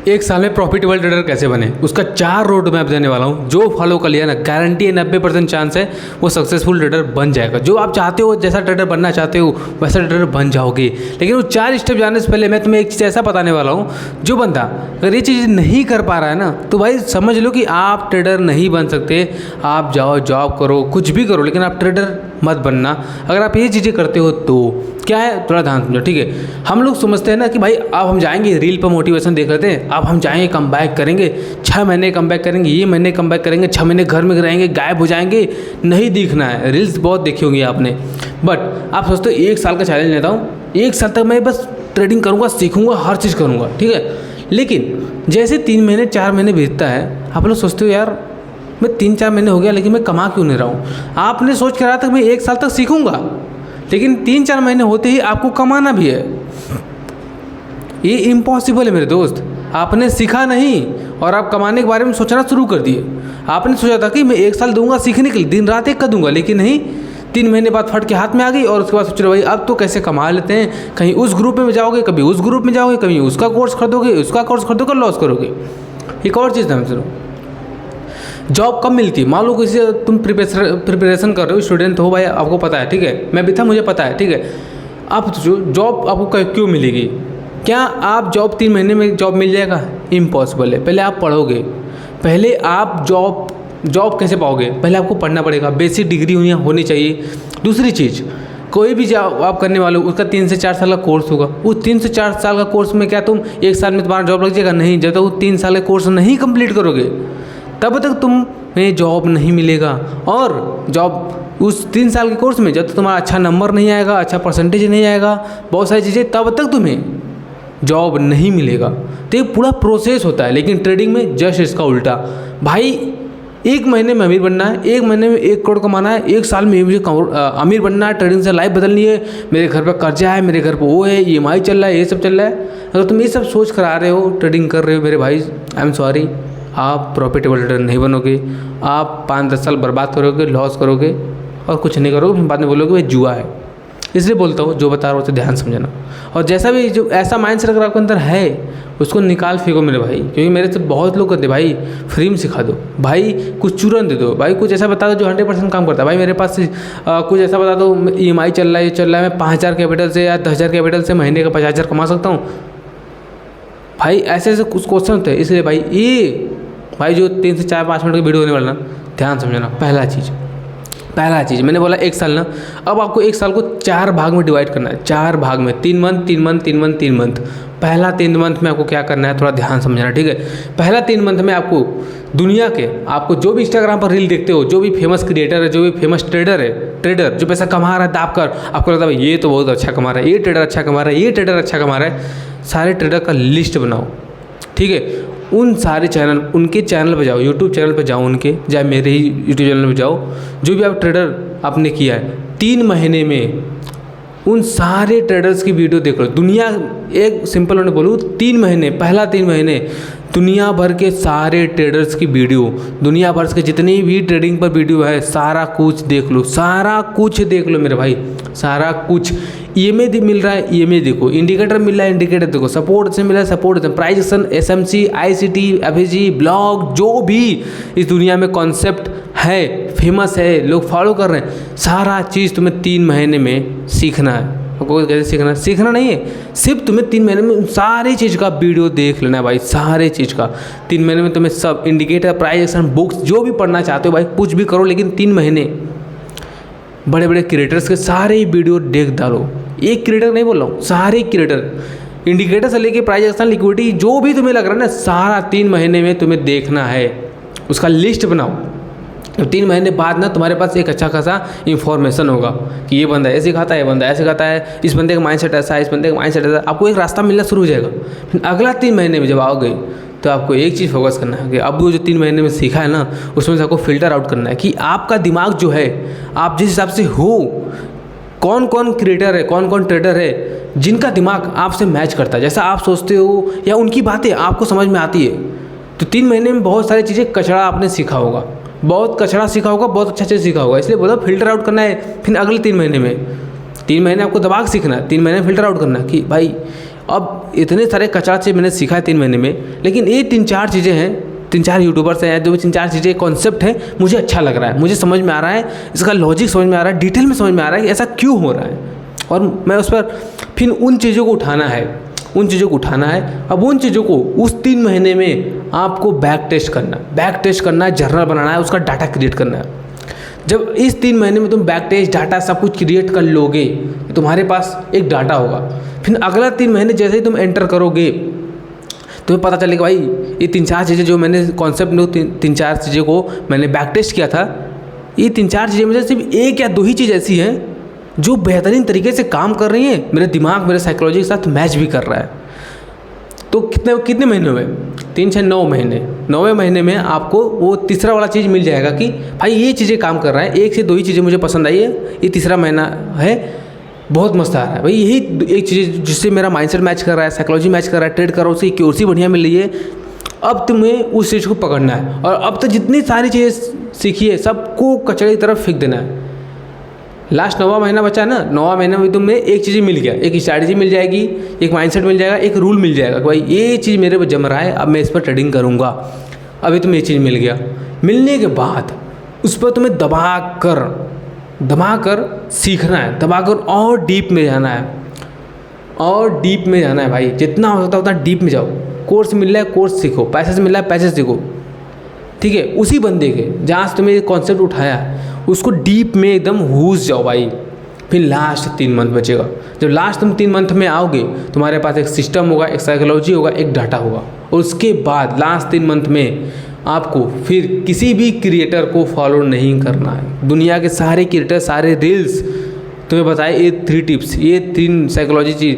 एक साल में प्रॉफिटेबल ट्रेडर कैसे बने, उसका 4 रोड मैप देने वाला हूँ। जो फॉलो कर लिया ना, गारंटी है 90% चांस है वो सक्सेसफुल ट्रेडर बन जाएगा। जो आप चाहते हो, जैसा ट्रेडर बनना चाहते हो वैसा ट्रेडर बन जाओगे। लेकिन वो 4 स्टेप जाने से पहले मैं तुम्हें एक चीज़ ऐसा बताने वाला हूँ, जो बंदा अगर ये चीज़ नहीं कर पा रहा है ना, तो भाई समझ लो कि आप ट्रेडर नहीं बन सकते। आप जाओ जॉब करो, कुछ भी करो, लेकिन आप ट्रेडर मत बनना। अगर आप ये चीज़ें करते हो तो क्या है, थोड़ा ध्यान समझो, ठीक है। हम लोग समझते हैं ना कि भाई अब हम जाएंगे रील पर मोटिवेशन देख लेते हैं, अब हम जाएंगे कम बैक करेंगे, 6 महीने कम बैक करेंगे, ये महीने कम बैक करेंगे, 6 महीने घर में रहेंगे, गायब हो जाएंगे, नहीं दिखना है। रील्स बहुत देखी होंगी आपने, बट आप सोचते हो 1 साल का चैलेंज लेता हूँ, 1 साल तक मैं बस ट्रेडिंग करूँगा, सीखूँगा, हर चीज़ करूँगा, ठीक है। लेकिन जैसे 3 महीने 4 महीने बीतता है, आप लोग सोचते हो यार मैं 3-4 महीने हो गया लेकिन मैं कमा क्यों नहीं रहा हूँ। आपने सोच के रहा था मैं 1 साल तक सीखूँगा, लेकिन 3-4 महीने होते ही आपको कमाना भी है। ये इम्पॉसिबल है मेरे दोस्त। आपने सीखा नहीं और आप कमाने के बारे में सोचना शुरू कर दिए। आपने सोचा था कि मैं 1 साल दूंगा सीखने के लिए, दिन रात एक कर दूंगा, लेकिन नहीं, 3 महीने बाद फट के हाथ में आ गई और उसके बाद सोच रहे भाई अब तो कैसे कमा लेते हैं। कहीं उस ग्रुप में जाओगे, कभी उस ग्रुप में जाओगे, कभी उसका कोर्स खरीदोगे, उसका कोर्स खरीदोगे, लॉस करोगे। एक और चीज़ ध्यान सुनो, जॉब कब मिलती है। मान लो किसी तुम प्रिपरेशन कर रहे हो, स्टूडेंट हो भाई, आपको पता है, ठीक है, मैं भी था, मुझे पता है, ठीक है। आप जॉब आपको क्यों मिलेगी? क्या आप जॉब 3 महीने में जॉब मिल जाएगा? इम्पॉसिबल है। पहले आप पढ़ोगे, पहले आप जॉब कैसे पाओगे? पहले आपको पढ़ना पड़ेगा, बेसिक डिग्री होनी चाहिए। दूसरी चीज़, कोई भी जॉब आप करने वाले हो उसका 3 से 4 साल का कोर्स होगा। उस 3 से 4 साल का कोर्स में क्या तुम 1 साल में तुम्हारा जॉब लग जाएगा? नहीं। जब तक वो 3 साल का कोर्स नहीं कंप्लीट करोगे तब तक तुम्हें जॉब नहीं मिलेगा। और जॉब उस 3 साल के कोर्स में जब तक तुम्हारा अच्छा नंबर नहीं आएगा, अच्छा परसेंटेज नहीं आएगा, बहुत सारी चीज़ें, तब तक तुम्हें जॉब नहीं मिलेगा। तो ये पूरा प्रोसेस होता है। लेकिन ट्रेडिंग में जस्ट इसका उल्टा। भाई 1 महीने में अमीर बनना है, 1 महीने में 1 करोड़ कमाना है, 1 साल में मुझे अमीर बनना है, ट्रेडिंग से लाइफ बदलनी है, मेरे घर पर कर्जा है, मेरे घर पर वो है, EMI चल रहा है, ये सब चल रहा है। अगर तुम ये सब सोच कर आ रहे हो, ट्रेडिंग कर रहे हो, मेरे भाई आई एम सॉरी, आप प्रॉफिटेबल ट्रेडर नहीं बनोगे। आप 5-10 साल बर्बाद करोगे, लॉस करोगे और कुछ नहीं करोगे, बाद में बोलोगे भाई जुआ है। इसलिए बोलता हूँ, जो बता रहा हूँ तो ध्यान समझना। और जैसा भी जो ऐसा माइंडसेट अगर आपके अंदर है उसको निकाल फेंको मेरे भाई, क्योंकि मेरे से बहुत लोग कहते हैं भाई फ्री में सिखा दो, भाई कुछ चूरन दे दो, भाई कुछ ऐसा बता दो जो 100% काम करता है। भाई मेरे पास कुछ ऐसा बता दो, EMI चल रहा है, ये चल रहा है, मैं 5,000 कैपिटल से या 10,000 कैपिटल से महीने का 50,000 कमा सकता हूँ। भाई ऐसे ऐसे कुछ क्वेश्चन होते हैं। इसलिए भाई जो 3 से 4-5 मिनट की वीडियो होने वाला ना, ध्यान समझना। पहला चीज़ मैंने बोला 1 साल ना, अब आपको 1 साल को 4 भाग में डिवाइड करना है, 4 भाग में, 3 मंथ 3 मंथ 3 मंथ 3 मंथ। पहला 3 मंथ में आपको क्या करना है, थोड़ा ध्यान समझना, ठीक है। पहला 3 मंथ में आपको दुनिया के, आपको जो भी इंस्टाग्राम पर रील देखते हो, जो भी फेमस क्रिएटर है, जो भी फेमस ट्रेडर जो पैसा कमा रहा है दाब कर, आपको लगता है ये तो बहुत अच्छा कमा रहा है, ये ट्रेडर अच्छा कमा रहा है, ये ट्रेडर अच्छा कमा रहा है, सारे ट्रेडर का लिस्ट बनाओ, ठीक है। उन सारे चैनल, उनके चैनल पे जाओ, यूट्यूब चैनल पे जाओ उनके, चाहे मेरे ही यूट्यूब चैनल पे जाओ, जो भी आप ट्रेडर आपने किया है 3 महीने में उन सारे ट्रेडर्स की वीडियो देख लो। दुनिया, एक सिंपल उन्हें बोलूँ, 3 महीने, पहला 3 महीने दुनिया भर के सारे ट्रेडर्स की वीडियो, दुनिया भर के जितनी भी ट्रेडिंग पर वीडियो है, सारा कुछ देख लो, सारा कुछ देख लो मेरे भाई, सारा कुछ। EMA मिल रहा है, EMA देखो, इंडिकेटर मिल रहा है, इंडिकेटर देखो, सपोर्ट से मिल रहा है, सपोर्ट से, price action, SMC, ICT, FAG, blog, जो भी इस दुनिया में कॉन्सेप्ट है, फेमस है, लोग फॉलो कर रहे हैं, सारा चीज़ तुम्हें 3 महीने में सीखना है। आपको कैसे सीखना है? सीखना नहीं है, सिर्फ तुम्हें 3 महीने में सारी चीज़ का वीडियो देख लेना है भाई, सारे चीज़ का। 3 महीने में तुम्हें सब इंडिकेटर, प्राइस एक्शन, बुक्स, जो भी पढ़ना चाहते हो भाई कुछ भी करो, लेकिन 3 महीने बड़े बड़े क्रिएटर्स के सारे वीडियो देख डालो। एक क्रिएटर नहीं बोल रहा हूँ, सारे क्रिएटर, इंडिकेटर से लेके प्राइस एक्शन, लिक्विडिटी, जो भी तुम्हें लग रहा है ना, सारा 3 महीने में तुम्हें देखना है, उसका लिस्ट बनाओ। तो 3 महीने बाद ना तुम्हारे पास एक अच्छा खासा इन्फॉर्मेशन होगा कि ये बंदा ऐसे खाता है, ये बंदा ऐसे खाता है, इस बंदे का माइंडसेट ऐसा है, इस बंदे का माइंडसेट ऐसा है। आपको एक रास्ता मिलना शुरू हो जाएगा। फिर अगला 3 महीने में जब आओगे तो आपको एक चीज़ फोकस करना है कि अब वो जो 3 महीने में सीखा है ना, उसमें से आपको फिल्टर आउट करना है कि आपका दिमाग जो है, आप जिस हिसाब से हो, कौन कौन क्रिएटर है, कौन कौन ट्रेडर है जिनका दिमाग आपसे मैच करता है, जैसा आप सोचते हो या उनकी बातें आपको समझ में आती है। तो 3 महीने में बहुत सारी चीज़ें कचड़ा आपने सीखा होगा, बहुत कचड़ा सीखा होगा, बहुत अच्छा चीज़ सीखा होगा। इसलिए बोला फिल्टर आउट करना है। फिर अगले 3 महीने में, 3 महीने आपको दबाग सीखना है, 3 महीने फिल्टर आउट करना है कि भाई अब इतने सारे कचरा चीज़ मैंने सीखा है 3 महीने में, लेकिन ये 3-4 चीज़ें हैं, 3-4 यूट्यूबर्स हैं जो 3-4 चीज़ें कॉन्सेप्ट है, मुझे अच्छा लग रहा है, मुझे समझ में आ रहा है, इसका लॉजिक समझ में आ रहा है, डिटेल में समझ में आ रहा है कि ऐसा क्यों हो रहा है, और मैं उस पर फिर उन चीज़ों को उठाना है, उन चीज़ों को उठाना है। अब उन चीज़ों को उस 3 महीने में आपको बैक टेस्ट करना है, जर्नल बनाना है, उसका डाटा क्रिएट करना है। जब इस 3 महीने में तुम बैक टेस्ट डाटा सब कुछ क्रिएट कर लोगे, तुम्हारे पास एक डाटा होगा। फिर अगला 3 महीने जैसे ही तुम एंटर करोगे, तुम्हें पता चलेगा भाई ये 3-4 चीज़ें जो मैंने कॉन्सेप्ट में 3-4 चीज़ों को मैंने बैक टेस्ट किया था, ये 3-4 चीज़ें में से सिर्फ 1 या 2 ही चीज़ ऐसी हैं जो बेहतरीन तरीके से काम कर रही हैं, मेरे दिमाग मेरे साइकोलॉजी के साथ मैच भी कर रहा है। तो कितने महीने हुए? 3-6-9 महीने। 9वें महीने में आपको वो तीसरा वाला चीज़ मिल जाएगा कि भाई ये चीज़ें काम कर रहा है, 1 से 2 ही चीज़ें मुझे पसंद आई है, ये तीसरा महीना है, बहुत मस्त आ रहा है भाई, यही एक चीज़ जिससे मेरा माइंडसेट मैच कर रहा है, साइकोलॉजी मैच कर रहा है, ट्रेड कर रहा हूँ, उसकी एक्यूरेसी बढ़िया मिल रही है। अब तुम्हें उस चीज़ को पकड़ना है, और अब तो जितनी सारी चीज़ें सीखी है सबको कचरे की तरफ फेंक देना है। लास्ट 9वां महीना बचा ना, 9वां महीना में तुम्हें एक चीज़ मिल गया, एक स्ट्रैटेजी मिल जाएगी, एक माइंडसेट मिल जाएगा, एक रूल मिल जाएगा कि भाई ये चीज़ मेरे पर जम रहा है, अब मैं इस पर ट्रेडिंग करूँगा। अभी तुम्हें ये चीज़ मिल गया, मिलने के बाद उस पर तुम्हें दबा कर सीखना है, दबाकर और डीप में जाना है, और डीप में जाना है भाई, जितना हो सकता है उतना डीप में जाओ। कोर्स मिल रहा है कोर्स सीखो, पैसे से मिल रहा है पैसे सीखो, ठीक है। उसी बंदे के जहाँ से तुम्हें कॉन्सेप्ट उठाया उसको डीप में एकदम घुस जाओ भाई। फिर लास्ट 3 मंथ बचेगा, जब लास्ट तुम 3 मंथ में आओगे, तुम्हारे पास एक सिस्टम होगा, एक साइकोलॉजी होगा, एक डाटा होगा, और उसके बाद लास्ट 3 मंथ में आपको फिर किसी भी क्रिएटर को फॉलो नहीं करना है। दुनिया के सारे क्रिएटर, सारे रील्स तुम्हें बताए ये 3 टिप्स, ये 3 साइकोलॉजी चीज़,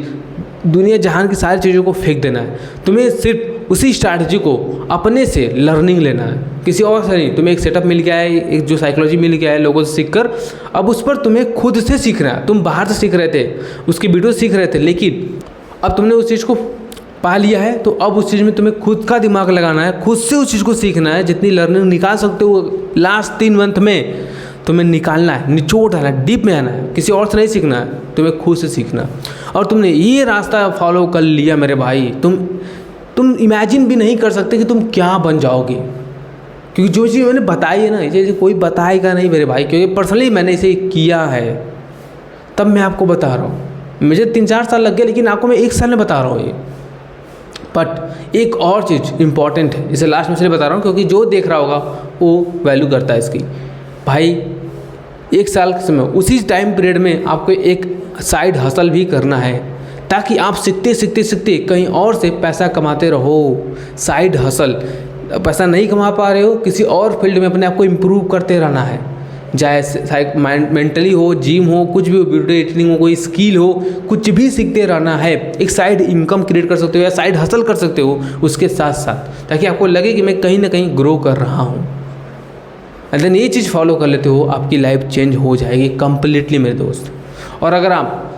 दुनिया जहान की सारी चीज़ों को फेंक देना है। तुम्हें सिर्फ उसी स्ट्रैटेजी को अपने से लर्निंग लेना है, किसी और से नहीं। तुम्हें एक सेटअप मिल गया है, एक जो साइकोलॉजी मिल गया है लोगों से सीखकर, अब उस पर तुम्हें खुद से सीखना है। तुम बाहर से सीख रहे थे, उसकी वीडियो सीख रहे थे, लेकिन अब तुमने उस चीज़ को पा लिया है, तो अब उस चीज़ में तुम्हें खुद का दिमाग लगाना है, खुद से उस चीज़ को सीखना है। जितनी लर्निंग निकाल सकते हो लास्ट 3 मंथ में तुम्हें निकालना है, निचोड़ डालना है, डीप में आना है, किसी और से नहीं सीखना है, तुम्हें खुद से सीखना। और तुमने ये रास्ता फॉलो कर लिया मेरे भाई, तुम इमेजिन भी नहीं कर सकते कि तुम क्या बन जाओगे, क्योंकि जो चीज़ मैंने बताई है ना, ये कोई बताएगा नहीं मेरे भाई, क्योंकि पर्सनली मैंने इसे किया है, तब मैं आपको बता रहा हूँ। मुझे 3-4 साल लग गए, लेकिन आपको मैं 1 साल में बता रहा हूँ ये। बट एक और चीज़ इंपॉर्टेंट है, इसे लास्ट में इसलिए बता रहा हूँ क्योंकि जो देख रहा होगा वो वैल्यू करता है इसकी। भाई 1 साल के समय उसी टाइम पीरियड में आपको एक साइड हसल भी करना है, ताकि आप सीखते कहीं और से पैसा कमाते रहो। साइड हसल, पैसा नहीं कमा पा रहे हो, किसी और फील्ड में अपने आप को इम्प्रूव करते रहना है, चाहे मेंटली हो, जिम हो, कुछ भी हो, वीडियो एडिटिंग हो, कोई स्किल हो, कुछ भी सीखते रहना है। एक साइड इनकम क्रिएट कर सकते हो या साइड हसल कर सकते हो उसके साथ साथ, ताकि आपको लगे कि मैं कहीं ना कहीं ग्रो कर रहा हूँ। एंड देन ये चीज़ फॉलो कर लेते हो, आपकी लाइफ चेंज हो जाएगी कम्प्लीटली मेरे दोस्त। और अगर आप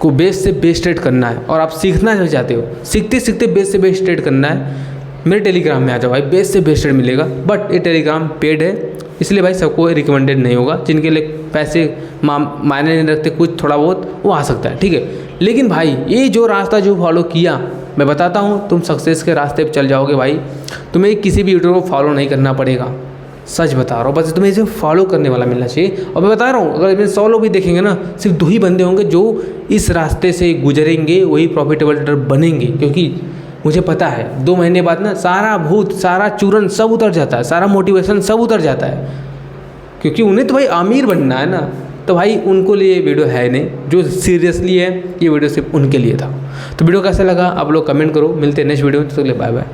को बेस्ट से बेस्ट ट्रेड करना है और आप सीखना चाहते हो, सीखते बेस्ट से बेस्ट ट्रेड करना है, मेरे टेलीग्राम में आ जाओ भाई, बेस्ट से बेस्ट ट्रेड मिलेगा। बट ये टेलीग्राम पेड है, इसलिए भाई सबको रिकमेंडेड नहीं होगा। जिनके लिए पैसे मायने नहीं रखते, कुछ थोड़ा बहुत वो आ सकता है, ठीक है। लेकिन भाई ये जो रास्ता जो फॉलो किया, मैं बताता हूँ, तुम सक्सेस के रास्ते पर चल जाओगे भाई। तुम्हें किसी भी यूट्यूबर को फॉलो नहीं करना पड़ेगा, सच बता रहा हूँ, बस तुम्हें इसे फॉलो करने वाला मिलना चाहिए। और मैं बता रहा हूँ, अगर 100 लोग भी देखेंगे ना, सिर्फ 2 ही बंदे होंगे जो इस रास्ते से गुजरेंगे, वही प्रॉफिटेबल ट्रेडर बनेंगे। क्योंकि मुझे पता है 2 महीने बाद ना सारा भूत, सारा चूरन सब उतर जाता है, सारा मोटिवेशन सब उतर जाता है, क्योंकि उन्हें तो भाई अमीर बनना है ना। तो भाई उनको लिए वीडियो है नहीं, जो सीरियसली है ये वीडियो सिर्फ उनके लिए था। तो वीडियो कैसा लगा आप लोग कमेंट करो, मिलते हैं नेक्स्ट वीडियो में, तो बाय बाय।